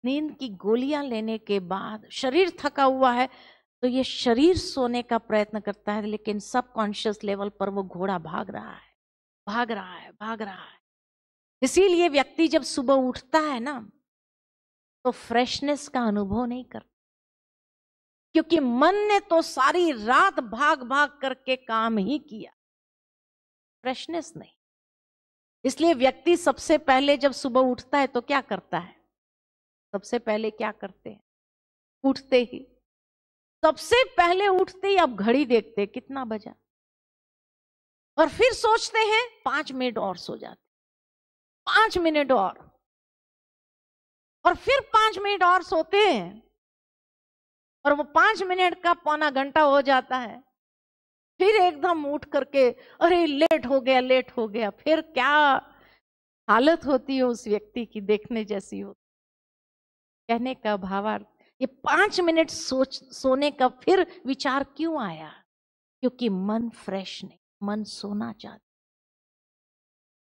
नींद की गोलियां लेने के बाद शरीर थका हुआ है तो ये शरीर सोने का प्रयत्न करता है, लेकिन सबकॉन्शियस लेवल पर वो घोड़ा भाग रहा है, भाग रहा है, भाग रहा है। इसीलिए व्यक्ति जब सुबह उठता है ना तो फ्रेशनेस का अनुभव नहीं करता, क्योंकि मन ने तो सारी रात भाग भाग करके काम ही किया, फ्रेशनेस नहीं। इसलिए व्यक्ति सबसे पहले जब सुबह उठता है तो क्या करता है? सबसे पहले क्या करते हैं? उठते ही सबसे पहले उठते ही आप घड़ी देखते कितना बजा, और फिर सोचते हैं 5 मिनट और सो जाते, 5 मिनट और फिर 5 मिनट और सोते हैं, और वो 5 मिनट का पौना घंटा हो जाता है। फिर एकदम उठ करके अरे लेट हो गया, लेट हो गया। फिर क्या हालत होती है उस व्यक्ति की, देखने जैसी हो। कहने का भावार्थ, ये 5 मिनट सोने का फिर विचार क्यों आया? क्योंकि मन फ्रेश नहीं, मन सोना चाहता,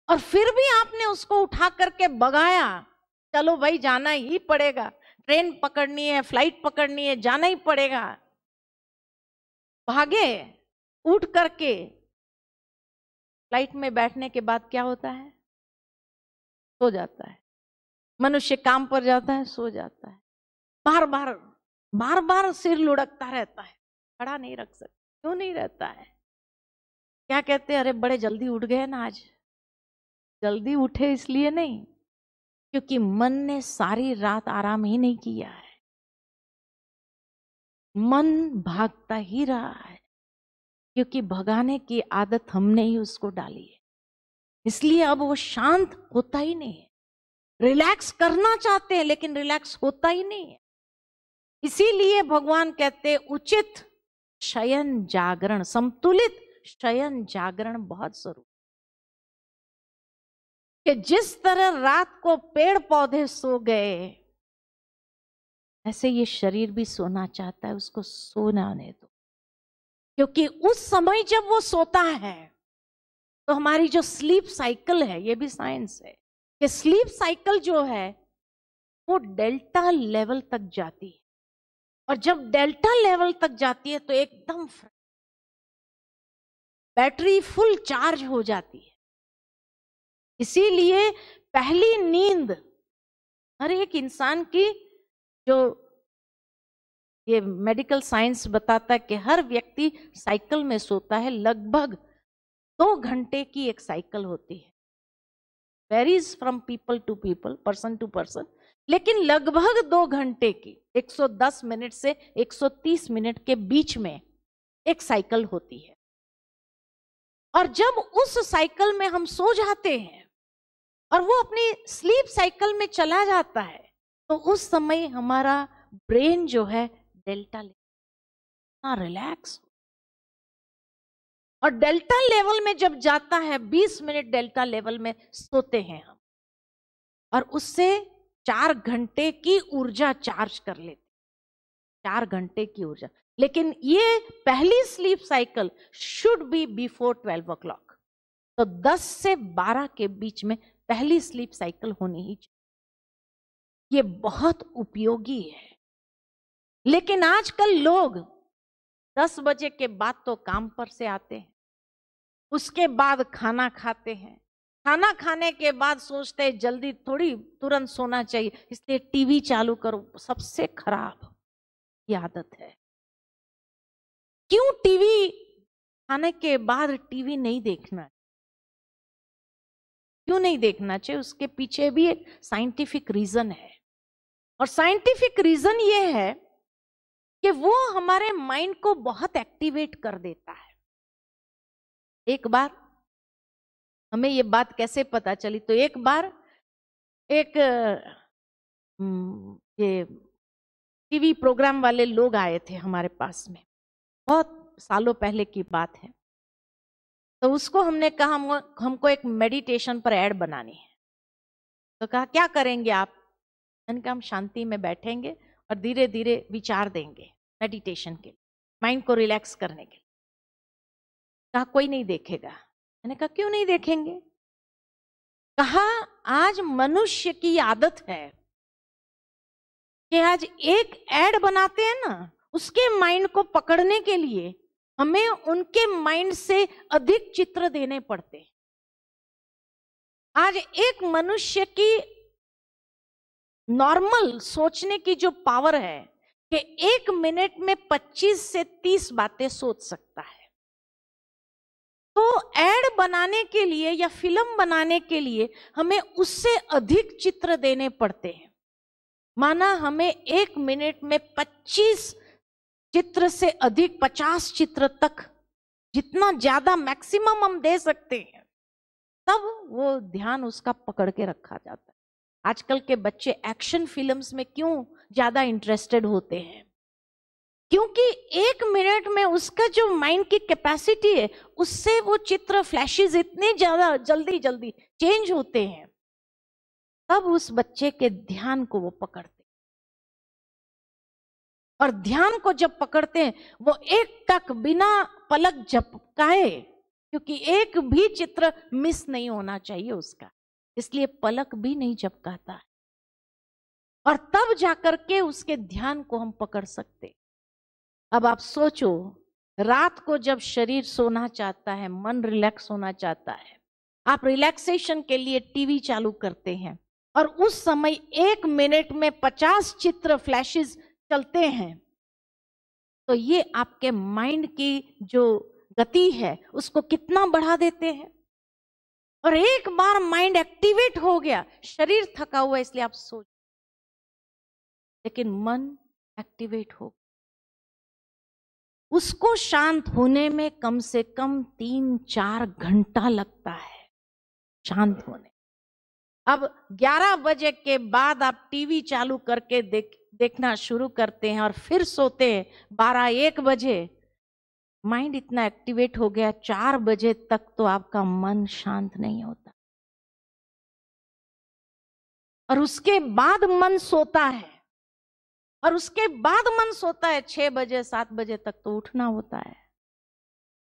और फिर भी आपने उसको उठा करके भगाया। चलो भाई जाना ही पड़ेगा, ट्रेन पकड़नी है, फ्लाइट पकड़नी है, जाना ही पड़ेगा। भागे, उठ करके फ्लाइट में बैठने के बाद क्या होता है? सो जाता है। मनुष्य काम पर जाता है, सो जाता है। बार बार सिर लुढ़कता रहता है, खड़ा नहीं रख सकता। क्यों नहीं रहता है? क्या कहते हैं? अरे बड़े जल्दी उठ गए ना आज। जल्दी उठे इसलिए नहीं, क्योंकि मन ने सारी रात आराम ही नहीं किया है। मन भागता ही रहा है, क्योंकि भगाने की आदत हमने ही उसको डाली है। इसलिए अब वो शांत होता ही नहीं है। रिलैक्स करना चाहते हैं लेकिन रिलैक्स होता ही नहीं है। इसीलिए भगवान कहते हैं उचित शयन जागरण, संतुलित शयन जागरण बहुत जरूरी। कि जिस तरह रात को पेड़ पौधे सो गए, ऐसे ये शरीर भी सोना चाहता है, उसको सोना आने दो। क्योंकि उस समय जब वो सोता है तो हमारी जो स्लीप साइकिल है, ये भी साइंस है कि स्लीप साइकिल जो है वो डेल्टा लेवल तक जाती है, और जब डेल्टा लेवल तक जाती है तो एकदम बैटरी फुल चार्ज हो जाती है। इसीलिए पहली नींद हर एक इंसान की, जो ये मेडिकल साइंस बताता है कि हर व्यक्ति साइकिल में सोता है, लगभग 2 घंटे की एक साइकिल होती है। Varies from people to people, person to person, लेकिन लगभग 2 घंटे की, 110 मिनट से 130 मिनट के बीच में एक साइकिल होती है। और जब उस साइकिल में हम सो जाते हैं और वो अपनी स्लीप साइकिल में चला जाता है, तो उस समय हमारा ब्रेन जो है डेल्टा लेवल रिलैक्स, और डेल्टा लेवल में जब जाता है 20 मिनट डेल्टा लेवल में सोते हैं हम, और उससे 4 घंटे की ऊर्जा चार्ज कर लेते, 4 घंटे की ऊर्जा। लेकिन ये पहली sleep cycle should be before 12 o'clock, तो 10 से 12 के बीच में पहली स्लीप साइकिल होनी ही चाहिए। ये बहुत उपयोगी है। लेकिन आजकल लोग 10 बजे के बाद तो काम पर से आते हैं, उसके बाद खाना खाते हैं, खाना खाने के बाद सोचते हैं जल्दी थोड़ी तुरंत सोना चाहिए, इसलिए टीवी चालू करो। सबसे खराब ये आदत है। क्यों टीवी खाने के बाद टीवी नहीं देखना? क्यों नहीं देखना चाहिए? उसके पीछे भी एक साइंटिफिक रीजन है, और साइंटिफिक रीजन ये है कि वो हमारे माइंड को बहुत एक्टिवेट कर देता है। एक बार हमें ये बात कैसे पता चली, तो एक बार एक ये टीवी प्रोग्राम वाले लोग आए थे हमारे पास में, बहुत सालों पहले की बात है। तो उसको हमने कहा हमको एक मेडिटेशन पर ऐड बनानी है। तो कहा क्या करेंगे आप? मैंने कहा हम शांति में बैठेंगे और धीरे धीरे विचार देंगे मेडिटेशन के लिए, माइंड को रिलैक्स करने के लिए। कहा कोई नहीं देखेगा। मैंने कहा क्यों नहीं देखेंगे? कहा आज मनुष्य की आदत है कि आज एक ऐड बनाते हैं ना, उसके माइंड को पकड़ने के लिए हमें उनके माइंड से अधिक चित्र देने पड़ते हैं। आज एक मनुष्य की नॉर्मल सोचने की जो पावर है कि 1 मिनट में 25 से 30 बातें सोच सकता है। तो ऐड बनाने के लिए या फिल्म बनाने के लिए हमें उससे अधिक चित्र देने पड़ते हैं। माना हमें 1 मिनट में 25 चित्र से अधिक 50 चित्र तक, जितना ज्यादा मैक्सिमम हम दे सकते हैं, तब वो ध्यान उसका पकड़ के रखा जाता है। आजकल के बच्चे एक्शन फिल्म्स में क्यों ज्यादा इंटरेस्टेड होते हैं? क्योंकि 1 मिनट में उसका जो माइंड की कैपेसिटी है, उससे वो चित्र फ्लैशेस इतने ज्यादा जल्दी जल्दी चेंज होते हैं, तब उस बच्चे के ध्यान को वो पकड़ते। और ध्यान को जब पकड़ते हैं, वो एक टक बिना पलक झपकाए, क्योंकि एक भी चित्र मिस नहीं होना चाहिए उसका, इसलिए पलक भी नहीं झपकाता है। और तब जाकर के उसके ध्यान को हम पकड़ सकते। अब आप सोचो, रात को जब शरीर सोना चाहता है, मन रिलैक्स होना चाहता है, आप रिलैक्सेशन के लिए टीवी चालू करते हैं और उस समय 1 मिनट में 50 चित्र फ्लैशेस चलते हैं, तो ये आपके माइंड की जो गति है उसको कितना बढ़ा देते हैं। और एक बार माइंड एक्टिवेट हो गया, शरीर थका हुआ इसलिए आप सो, लेकिन मन एक्टिवेट हो, उसको शांत होने में कम से कम 3-4 घंटा लगता है शांत होने। अब 11 बजे के बाद आप टीवी चालू करके देखना शुरू करते हैं और फिर सोते हैं 12-1 बजे, माइंड इतना एक्टिवेट हो गया, 4 बजे तक तो आपका मन शांत नहीं होता। और उसके बाद मन सोता है, और उसके बाद मन सोता है 6 बजे 7 बजे तक तो उठना होता है।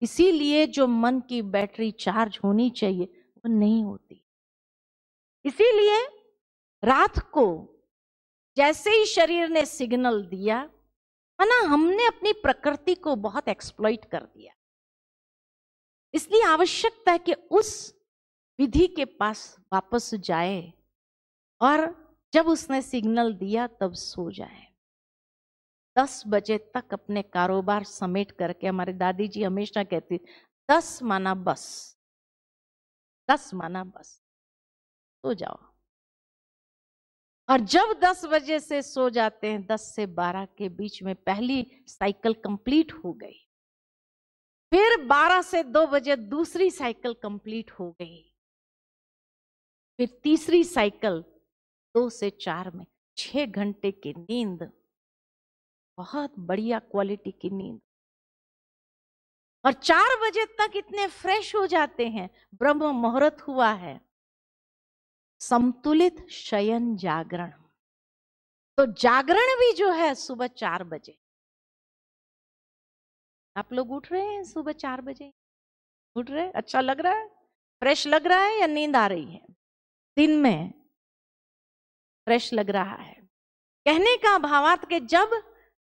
इसीलिए जो मन की बैटरी चार्ज होनी चाहिए वो नहीं होती। इसीलिए रात को जैसे ही शरीर ने सिग्नल दिया है ना, हमने अपनी प्रकृति को बहुत एक्सप्लॉइट कर दिया। इसलिए आवश्यकता है कि उस विधि के पास वापस जाए और जब उसने सिग्नल दिया तब सो जाए। 10 बजे तक अपने कारोबार समेट करके, हमारे दादी जी हमेशा कहती 10 माना बस, 10 माना बस, सो जाओ। और जब 10 बजे से सो जाते हैं, 10 से 12 के बीच में पहली साइकिल कंप्लीट हो गई, फिर 12 से 2 बजे दूसरी साइकिल कंप्लीट हो गई, फिर तीसरी साइकिल 2 से 4 में 6 घंटे की नींद, बहुत बढ़िया क्वालिटी की नींद। और 4 बजे तक इतने फ्रेश हो जाते हैं, ब्रह्म मुहूर्त हुआ है, संतुलित शयन जागरण। तो जागरण भी जो है सुबह 4 बजे। आप लोग उठ रहे हैं सुबह 4 बजे? उठ रहे? अच्छा लग रहा है? फ्रेश लग रहा है या नींद आ रही है? दिन में फ्रेश लग रहा है। कहने का भावार्थ कि जब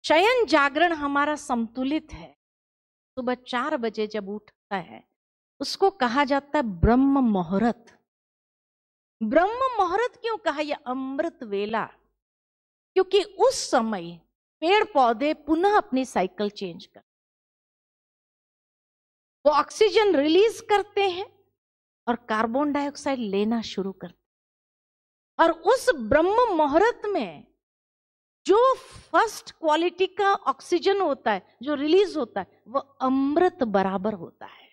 शयन जागरण हमारा संतुलित है, सुबह 4 बजे जब उठता है, उसको कहा जाता है ब्रह्म मुहूर्त। ब्रह्म मुहूर्त क्यों कहा? यह अमृत वेला, क्योंकि उस समय पेड़ पौधे पुनः अपनी साइकिल चेंज कर, वो ऑक्सीजन रिलीज करते हैं और कार्बन डाइऑक्साइड लेना शुरू करते हैं। और उस ब्रह्म मुहूर्त में जो फर्स्ट क्वालिटी का ऑक्सीजन होता है, जो रिलीज होता है, वो अमृत बराबर होता है।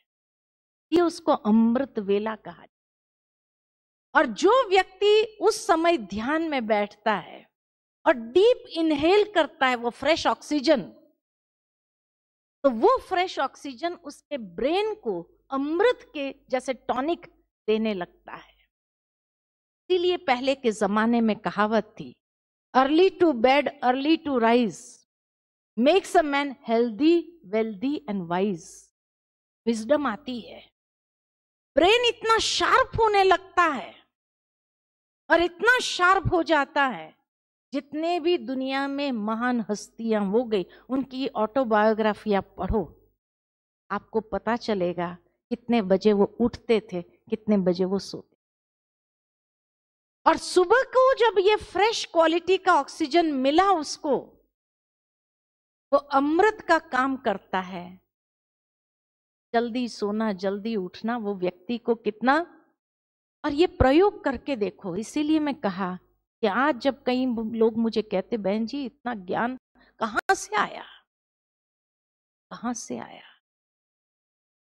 ये उसको अमृत वेला कहा। और जो व्यक्ति उस समय ध्यान में बैठता है और डीप इनहेल करता है वो फ्रेश ऑक्सीजन, तो वो फ्रेश ऑक्सीजन उसके ब्रेन को अमृत के जैसे टॉनिक देने लगता है। इसीलिए पहले के जमाने में कहावत थी, early to bed early to rise makes a man healthy wealthy and wise. Wisdom आती है, ब्रेन इतना शार्प होने लगता है और इतना शार्प हो जाता है। जितने भी दुनिया में महान हस्तियां हो गई, उनकी ऑटोबायोग्राफी आप पढ़ो, आपको पता चलेगा कितने बजे वो उठते थे, कितने बजे वो सोते। और सुबह को जब ये फ्रेश क्वालिटी का ऑक्सीजन मिला उसको, वो अमृत का काम करता है। जल्दी सोना, जल्दी उठना वो व्यक्ति को कितना, और ये प्रयोग करके देखो। इसीलिए मैं कहा कि आज जब कई लोग मुझे कहते, बहन जी इतना ज्ञान कहां से आया, कहां से आया?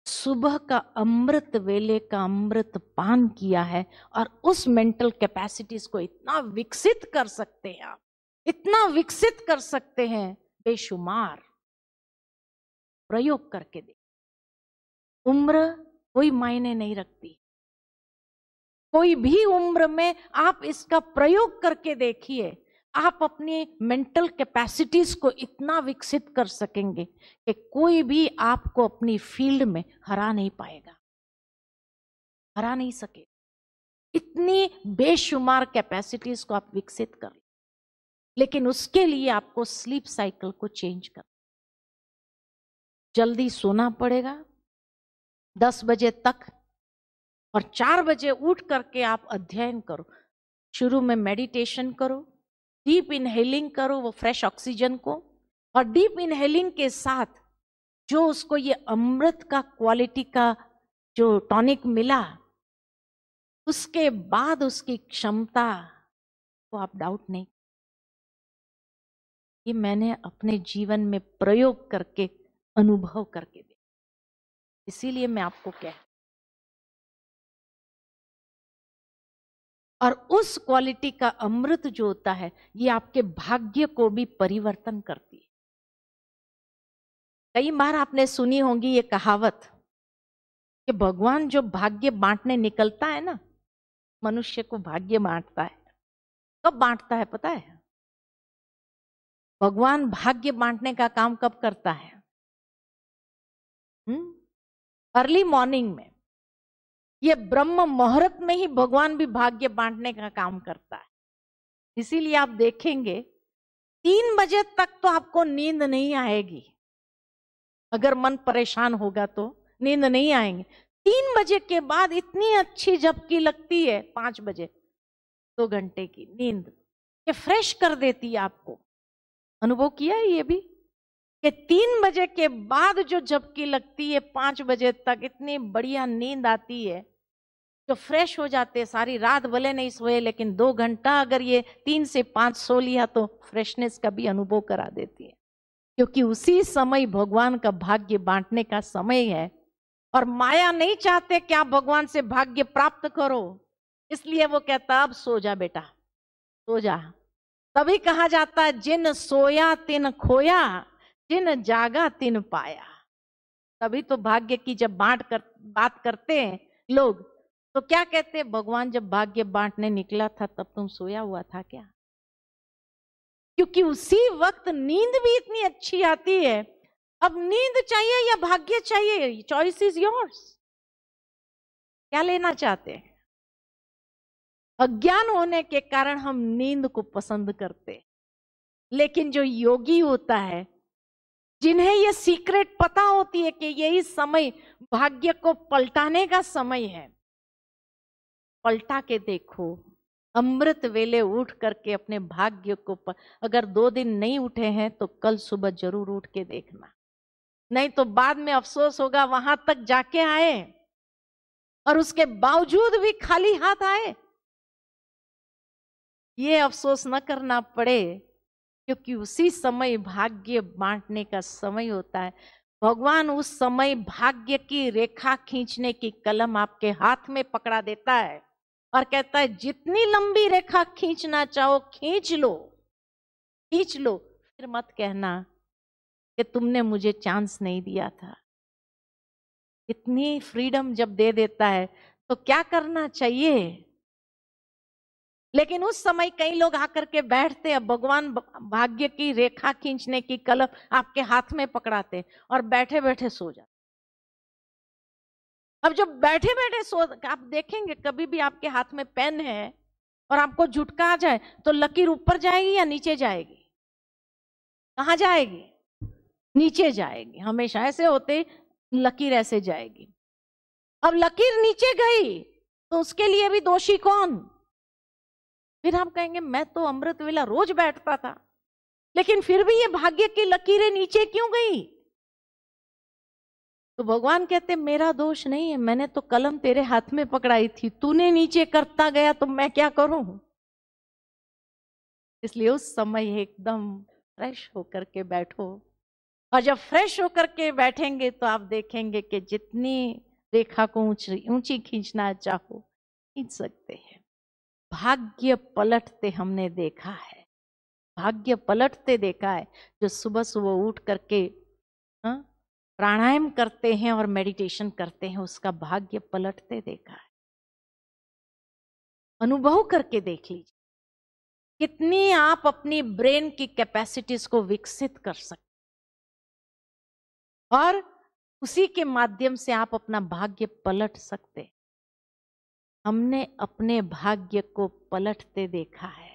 सुबह का अमृत वेले का अमृत पान किया है, और उस मेंटल कैपेसिटीज को इतना विकसित कर सकते हैं आप, इतना विकसित कर सकते हैं बेशुमार। प्रयोग करके देख, उम्र कोई मायने नहीं रखती, कोई भी उम्र में आप इसका प्रयोग करके देखिए, आप अपनी मेंटल कैपेसिटीज को इतना विकसित कर सकेंगे कि कोई भी आपको अपनी फील्ड में हरा नहीं पाएगा, हरा नहीं सके। इतनी बेशुमार कैपेसिटीज को आप विकसित कर, लेकिन उसके लिए आपको स्लीप साइकिल को चेंज कर, जल्दी सोना पड़ेगा 10 बजे तक, और 4 बजे उठ करके आप अध्ययन करो। शुरू में मेडिटेशन करो, डीप इनहेलिंग करो वो फ्रेश ऑक्सीजन को, और डीप इनहेलिंग के साथ जो उसको ये अमृत का क्वालिटी का जो टॉनिक मिला, उसके बाद उसकी क्षमता को आप डाउट नहीं। ये मैंने अपने जीवन में प्रयोग करके, अनुभव करके देखा, इसीलिए मैं आपको कह, और उस क्वालिटी का अमृत जो होता है, ये आपके भाग्य को भी परिवर्तन करती है। कई बार आपने सुनी होगी ये कहावत कि भगवान जो भाग्य बांटने निकलता है ना, मनुष्य को भाग्य बांटता है। कब बांटता है पता है? भगवान भाग्य बांटने का काम कब करता है? अर्ली मॉर्निंग में। ये ब्रह्म मुहूर्त में ही भगवान भी भाग्य बांटने का काम करता है। इसीलिए आप देखेंगे 3 बजे तक तो आपको नींद नहीं आएगी, अगर मन परेशान होगा तो नींद नहीं आएंगे। 3 बजे के बाद इतनी अच्छी झपकी लगती है, 5 बजे 2 घंटे की नींद ये फ्रेश कर देती है आपको। अनुभव किया है ये भी कि 3 बजे के बाद जो झपकी लगती है 5 बजे तक इतनी बढ़िया नींद आती है, जो फ्रेश हो जाते हैं। सारी रात भले नहीं सोए, लेकिन 2 घंटा अगर ये 3 से 5 सो लिया तो फ्रेशनेस का भी अनुभव करा देती है, क्योंकि उसी समय भगवान का भाग्य बांटने का समय है। और माया नहीं चाहते कि आप भगवान से भाग्य प्राप्त करो, इसलिए वो कहता अब सो जा बेटा, सो जा। तभी कहा जाता है जिन सोया तिन खोया, जिन जागा तिन पाया। तभी तो भाग्य की जब बात करते हैं लोग, तो क्या कहते हैं? भगवान जब भाग्य बांटने निकला था तब तुम सोया हुआ था क्या? क्योंकि उसी वक्त नींद भी इतनी अच्छी आती है। अब नींद चाहिए या भाग्य चाहिए, चॉइस इज योर्स। क्या लेना चाहते हैं? अज्ञान होने के कारण हम नींद को पसंद करते, लेकिन जो योगी होता है, जिन्हें ये सीक्रेट पता होती है कि यही समय भाग्य को पलटाने का समय है, पलटा के देखो। अमृत वेले उठ करके अपने भाग्य को अगर 2 दिन नहीं उठे हैं तो कल सुबह जरूर उठ के देखना, नहीं तो बाद में अफसोस होगा वहां तक जाके आए और उसके बावजूद भी खाली हाथ आए। ये अफसोस न करना पड़े, क्योंकि उसी समय भाग्य बांटने का समय होता है। भगवान उस समय भाग्य की रेखा खींचने की कलम आपके हाथ में पकड़ा देता है और कहता है जितनी लंबी रेखा खींचना चाहो खींच लो, खींच लो, फिर मत कहना कि तुमने मुझे चांस नहीं दिया था। इतनी फ्रीडम जब दे देता है तो क्या करना चाहिए? लेकिन उस समय कई लोग आकर के बैठते हैं, भगवान भाग्य की रेखा खींचने की कलम आपके हाथ में पकड़ाते और बैठे बैठे सो जाते। अब जब बैठे बैठे आप देखेंगे कभी भी आपके हाथ में पेन है और आपको झुटका आ जाए तो लकीर ऊपर जाएगी या नीचे जाएगी? कहाँ जाएगी? नीचे जाएगी। हमेशा ऐसे होते लकीर ऐसे जाएगी। अब लकीर नीचे गई तो उसके लिए भी दोषी कौन? फिर हम कहेंगे मैं तो अमृत वेला रोज बैठता था, लेकिन फिर भी ये भाग्य की लकीरें नीचे क्यों गई? तो भगवान कहते मेरा दोष नहीं है, मैंने तो कलम तेरे हाथ में पकड़ाई थी, तूने नीचे करता गया तो मैं क्या करूं? इसलिए उस समय एकदम फ्रेश होकर के बैठो, और जब फ्रेश होकर के बैठेंगे तो आप देखेंगे कि जितनी रेखा को ऊंची खींचना चाहो खींच सकते हैं। भाग्य पलटते हमने देखा है, भाग्य पलटते देखा है। जो सुबह सुबह उठ करके प्राणायाम करते हैं और मेडिटेशन करते हैं, उसका भाग्य पलटते देखा है। अनुभव करके देख लीजिए कितनी आप अपनी ब्रेन की कैपेसिटीज को विकसित कर सकते, और उसी के माध्यम से आप अपना भाग्य पलट सकते। हमने अपने भाग्य को पलटते देखा है।